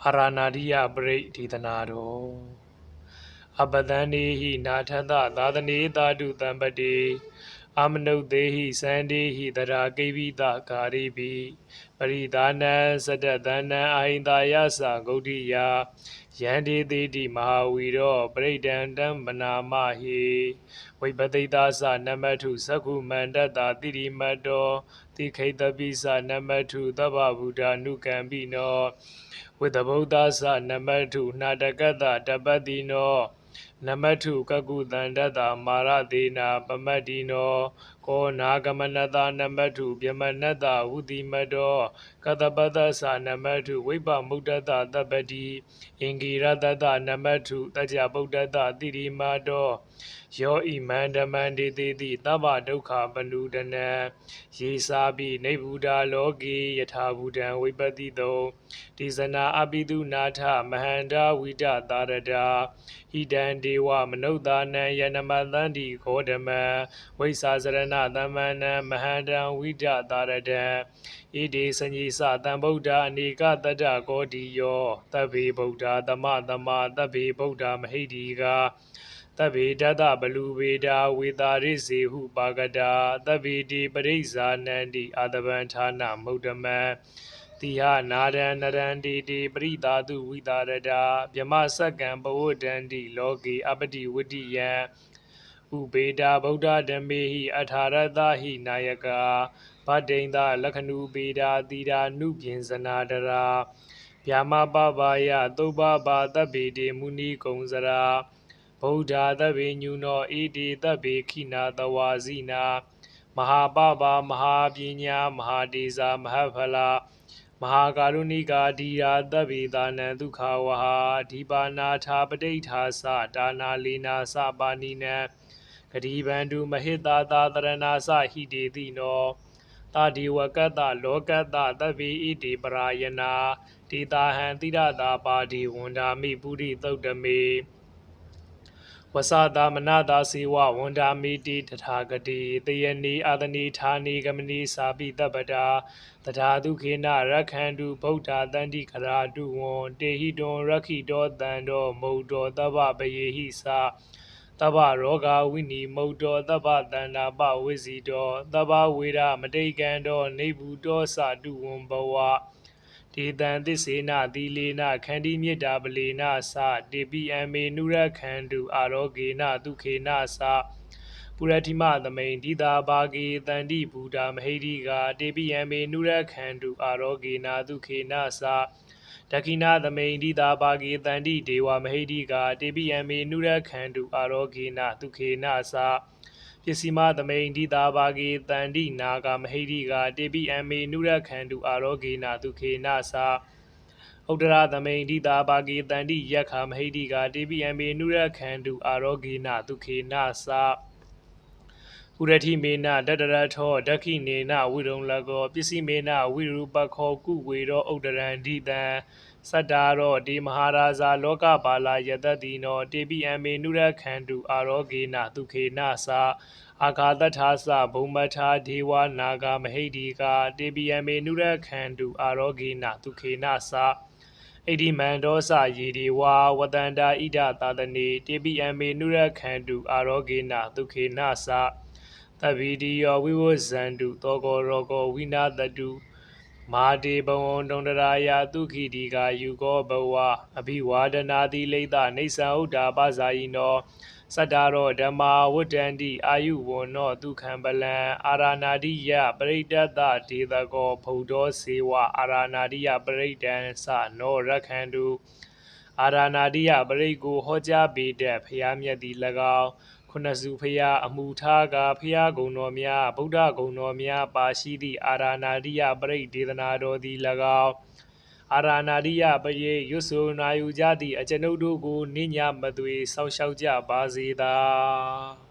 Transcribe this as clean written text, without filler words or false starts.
အာရဏာတိယပရိဒေသနာတော်အပတန်နေဟိနာထသသာသနေသာတုတံပတိအမနုသေဟိစန္ဒေဟိတရာကိဝိတကာရိပိပရိဒါနံစတတန္နံအာဟိတာယသဂௌတိယယန္တေတိတိမဟာဝီရောပရိဒန္တံမနာမဟိဝိပသိတာသနမထုသက္ခုမန္တတာတိရိမတ္တောတိခိတပိသနမထုသဗ္ဗဗုဒ္ဓနုကံပိနောဝိတဗုဒ္ဓသနမထုနာတကတ္တတပတ္တိနောနမထုကကုတန္တတမာရသေနာပမတ္တိနောကောနာဂမနတနမထုပြမနတဝုတိမတောကတပတ္တသနမထုဝိပမုဒ္ဒတတပ္ပတိအင်္ဂိရတတနမထုတကြဗုဒ္ဓတတိရိမတောယောဣမန္တမန္တေတိတိသဗ္ဗဒုက္ခပနုဒနံယေစာပိနိဗ္ဗုဒာလောကေယထာဘူတံဝိပတိတောတိဇနာအပိတုနာထမဟန္တာဝိတသာရတာဟိတံဒေဝမနုဿာနံယနမသန္တိခောဓမံဝိစာစရဏသမ္မန္နံမဟန္တံဝိတသာရတံဣတိစဉ္စီစတံဗုဒ္ဓအနေကတတ္တကောတိယောသဗ္ဗေဗုဒ္ဓသမသမာသဗ္ဗေဗုဒ္ဓမဟိတိကာသဗ္ဗေတတဘလူဝေဒာဝေတာရိစေဟုပါကတာသဗ္ဗေတိပရိစ္ဆာနန္တိအာတဗံဌာနမုဒ္ဓမံတိဟနာရံနရန္တိတိပရိသာတုဝိတာရတာဗြမစက္ကံပဝတ္တန္တိလောကေအပတိဝတ္တိယံဥပေတာဗုဒ္ဓဓမ္မေဟိအထာရတဟိနာယကာဗတ္တိန္တလက္ခဏုပေတာတိရာနုပြင်ဇနာတရာဗျာမပပါယသုဘဘာသဗ္ဗေတေမုနိကုံစရာဗုဒ္ဓသဗ္ဗေညုနောဣတိသဗ္ဗေခိနာတဝါဇိနာမဟာပပါမဟာပညာမဟာတေဇာမဟဖလာမဟာကာရုဏိကာဓိရာသဗ္ဗေသာနံဒုက္ခဝဟာဓိပါနာထာပဋိဋ္ဌာသဒါနာလေနာသပါဏိနံဂတိဗန္တုမဟိတာသာတရဏာသဟိတေတိနောတာဒီဝကတ္တလောကတ္တသဗ္ဗေဣတိပရာယနာတေတာဟံတိရတာပါတိဝန္ဒာမိပုရိသုတ်တမေဝသတာမနတာစေဝဝန္ဒာမိတိတထာဂတိတယနေအာသနေဌာနေဂမနေစာပိတပ္ပတာတထာဒုခေနရက္ခန္တုဗုဒ္ဓတန္တိခရာတုဝံတေဟိတွံရက္ခိတောတန္တောမုဒ္ဒောတဗ္ဗပယေဟိသတဗ္ဗရောဂဝိနိမုဒ္ဒောတဗ္ဗတန္တာပဝိဇိတောတဗ္ဗဝေရမတိကံတောနေဗုတောသတုဝံဘဝဒေတံသစ္စေနသီလေနခန္တီမေတ္တာပလေနသတေပိအမေနုရခန္တုအာရောဂေနဒုခေနသပုရတိမသမိန်ဒီတာဘာဂေတန္တိဘူတာမဟိတိကာတေပိအမေနုရခန္တုအာရောဂေနဒုခေနသဒခိနာသမိန်ဒီတာဘာဂေတန္တိဒေဝမဟိတိကာတေပိအမေနုရခန္တုအာရောဂေနဒုခေနသပစ္စည်းမသမိန်ဒီတာဘာဂေတန္တိနာဂမဟိတိကာတေပိအမေနုရခန္တုအာရောဂေနဒုခေနသဥဒ္ဒရာသမိန်ဒီတာဘာဂေတန္တိယက္ခမဟိတိကာတေပိအမေနုရခန္တုအာရောဂေနဒုခေနသပုရတိမေနတတရထောဒက္ခိနေနဝိရုံလကောပစ္စည်းမေနဝိရူပခောကုဝေရောဥဒ္ဒရံဒီတံစတ္တာရောတေမဟာရာဇာလောကပါလာယတတိနောတေပိအမေနုရခန္တုအာရောဂေနဒုခေနသအာဃာတထာသဘုံမထာဒေဝနာဂမဟိတိကာတေပိအမေနုရခန္တုအာရောဂေနဒုခေနသဣတိမန္တောသယေဒေဝဝတန္တာဣဒသာသနေတေပိအမေနုရခန္တုအာရောဂေနဒုခေနသသဗ္ဗိတိယောဝိဝဇန္တုသောကောရောကောဝိနာတတုမာတေဘဝံတုံတရာယသုခိတိကာယူကောဘဝအဘိဝါဒနာတိလိတနေသံဥဒ္ဓပဇာယိနောစတ္တာရောဓမ္မာဝတ္တန္တိအာယုဝနောဒုက္ခံပလံအာရဏာတိယပရိတ္တဒေသကောဘုဒ္ဓောစေဝအာရဏာတိယပရိတ္တံသနောရက္ခန္တုအာရဏာတိယပရိကိုဟောကြားပေတဲ့ဖျားမြတ်သည်၎င်းခုနစုဖျားအမှုထားကဖျားဂုံတော်များဗုဒ္ဓဂုံတော်များပါရှိသည့်အာရဏာတိယပရိဒေသနာတော်သည်၎င်းအာရဏာတိယပရိရွတ်ဆိုနာယူကြသည့်အကျွန်ုပ်တို့ကိုနိညာမသွေဆောက်ရှောက်ကြပါစေသာ